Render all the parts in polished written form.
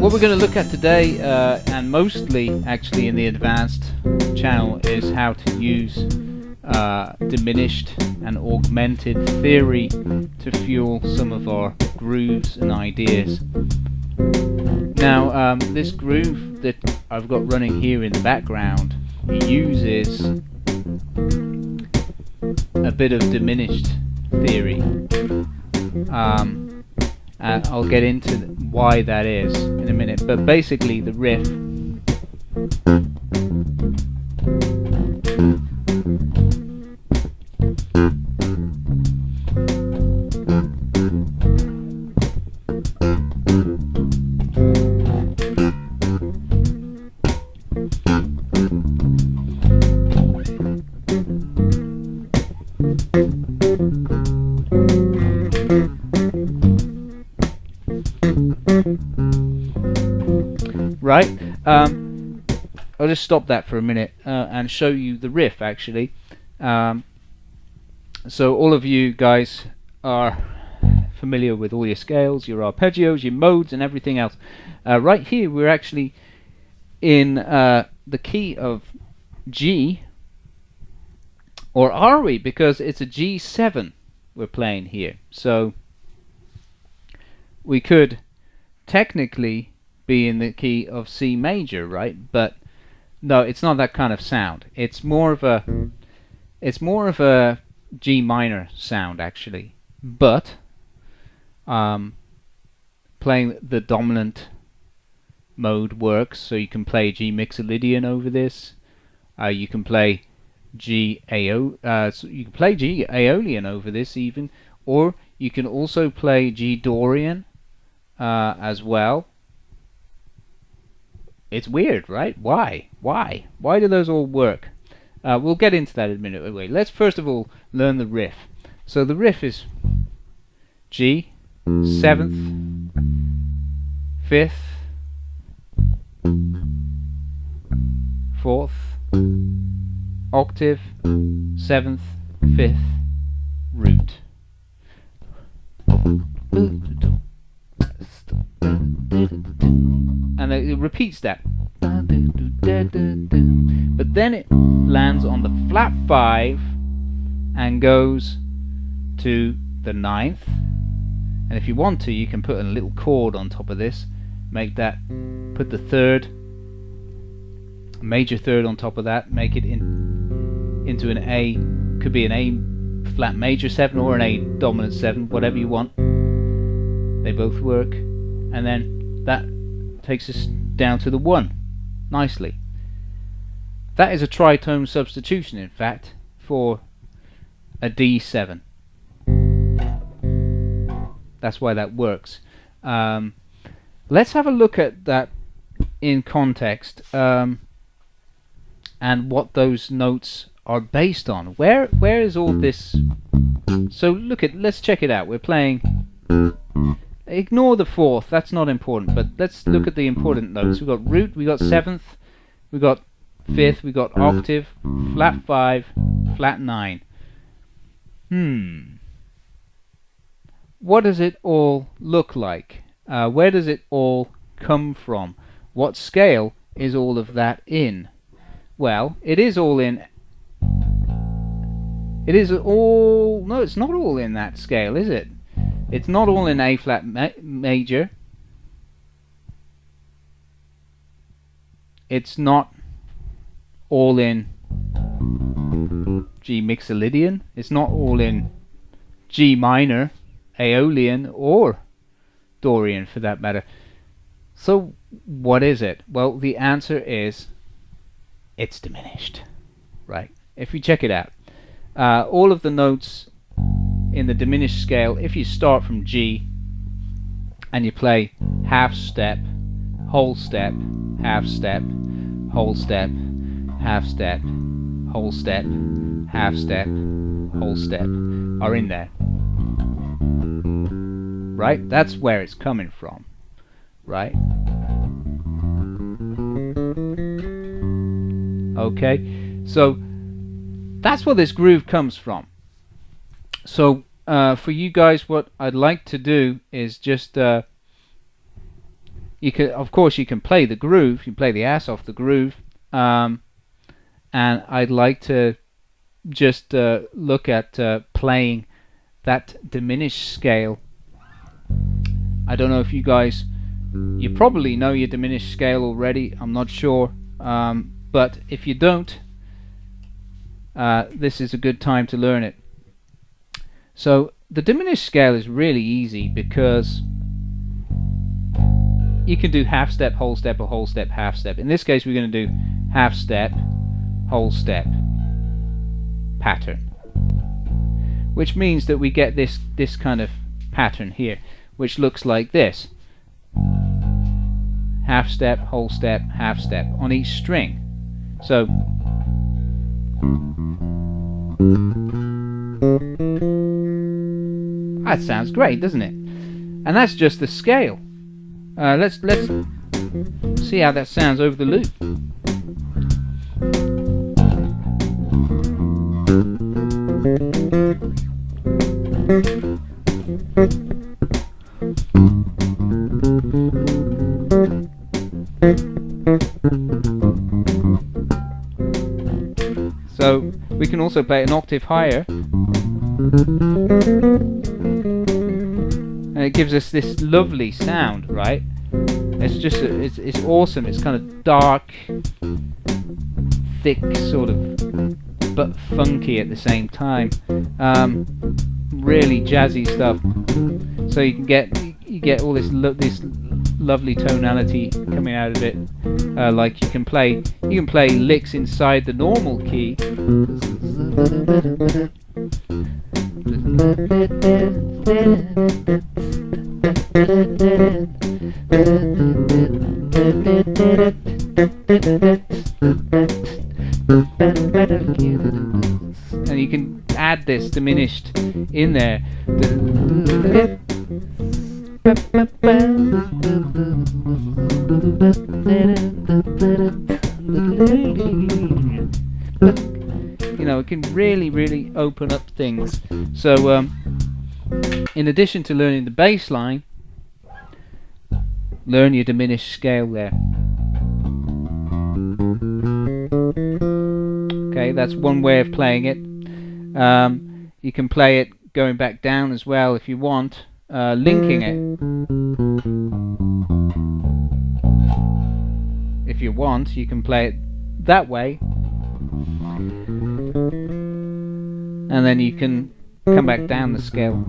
What we're going to look at today, and mostly actually in the advanced channel, is how to use diminished and augmented theory to fuel some of our grooves and ideas. Now, this groove that I've got running here in the background uses a bit of diminished theory. And I'll get into why that is in a minute, but basically the riff right? I'll just stop that for a minute and show you the riff actually. So all of you guys are familiar with all your scales, your arpeggios, your modes and everything else. Right here we're actually in the key of G, or are we? Because it's a G7 we're playing here. So we could technically be in the key of C major, right? But no, it's not that kind of sound. It's more of a G minor sound actually. But playing the dominant mode works, so you can play G Mixolydian over this. You can play G Aeolian over this even, or you can also play G Dorian as well. It's weird, right? Why do those all work? We'll get into that in a minute. Anyway, let's first of all learn the riff. So the riff is G, 7th, 5th, 4th, octave, 7th, 5th, root. And it repeats that, but then it lands on the flat 5 and goes to the 9th. And if you want to, you can put a little chord on top of this, make that, put the third, major third on top of that, make it into an A, could be an A flat major 7 or an A dominant 7, whatever you want. They both work, and then that takes us down to the 1 nicely. That is a tritone substitution, in fact, for a D7. That's why that works. Let's have a look at that in context, and what those notes are based on. Where is all this? So let's check it out. We're playing, ignore the 4th, that's not important, but let's look at the important notes. We've got root, we got 7th, we got 5th, we got octave, flat 5, flat 9. What does it all look like? Where does it all come from? What scale is all of that in? Well, it is all in. It is all. No, it's not all in that scale, is it? It's not all in A flat major. It's not all in G Mixolydian. It's not all in G minor, Aeolian, or Dorian for that matter. So what is it? Well, the answer is it's diminished, right? If we check it out, all of the notes in the diminished scale, if you start from G and you play half step, whole step, half step, whole step, half step, whole step, half step, whole step are in there, right? That's where it's coming from, right? Okay, so that's where this groove comes from. So for you guys, what I'd like to do is just you can, of course, you can play the groove. You can play the ass off the groove. And I'd like to just look at playing that diminished scale. I don't know if you guys, you probably know your diminished scale already. I'm not sure, but if you don't, this is a good time to learn it. So the diminished scale is really easy because you can do half step, whole step, or whole step, half step. In this case, we're going to do half step, whole step pattern, which means that we get this kind of pattern here, which looks like this: half step, whole step, half step on each string. So that sounds great, doesn't it? And that's just the scale. Let's see how that sounds over the loop. So we can also play an octave higher, and it gives us this lovely sound, right? It's just it's awesome. It's kind of dark, thick, sort of, but funky at the same time. Really jazzy stuff. So you get all this lovely tonality coming out of it. Like you can play licks inside the normal key. And you can add this diminished in there. You know, it can really open up things. So in addition to learning the bass line, learn your diminished scale there. Okay, that's one way of playing it. You can play it going back down as well if you want, linking it. If you want, you can play it that way, and then you can come back down the scale.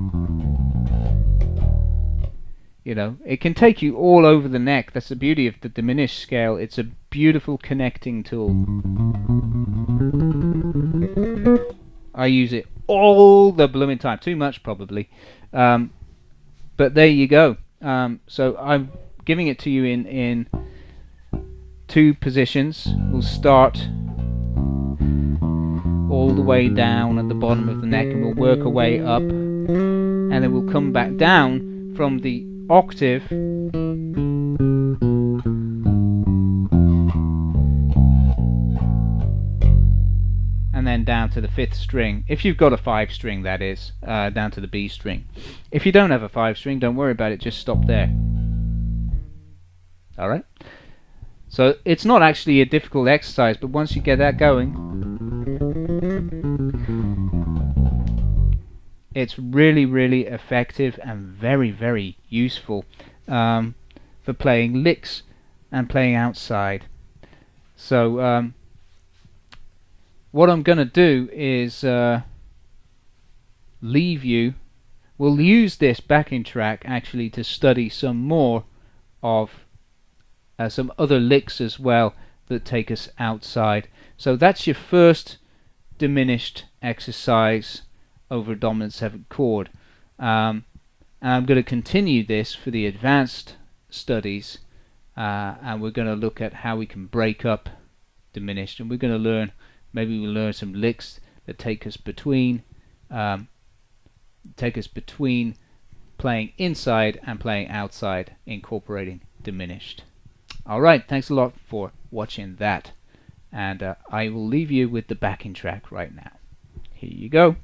You know, it can take you all over the neck. That's the beauty of the diminished scale. It's a beautiful connecting tool. I use it all the blooming time. Too much probably, but there you go. So I'm giving it to you in two positions. We'll start all the way down at the bottom of the neck, and we'll work our way up, and then we'll come back down from the octave and then down to the 5th string. If you've got a 5 string, that is, down to the B string. If you don't have a 5 string, don't worry about it, just stop there. Alright? So it's not actually a difficult exercise, but once you get that going, it's really effective and very useful for playing licks and playing outside. So what I'm going to do is leave you. We'll use this backing track actually to study some more of some other licks as well that take us outside. So that's your first diminished exercise over a dominant 7th chord, and I'm going to continue this for the advanced studies, and we're going to look at how we can break up diminished, and we're going to learn, maybe we'll learn some licks that take us between playing inside and playing outside, incorporating diminished. Alright, thanks a lot for watching that, and I will leave you with the backing track right now. Here you go.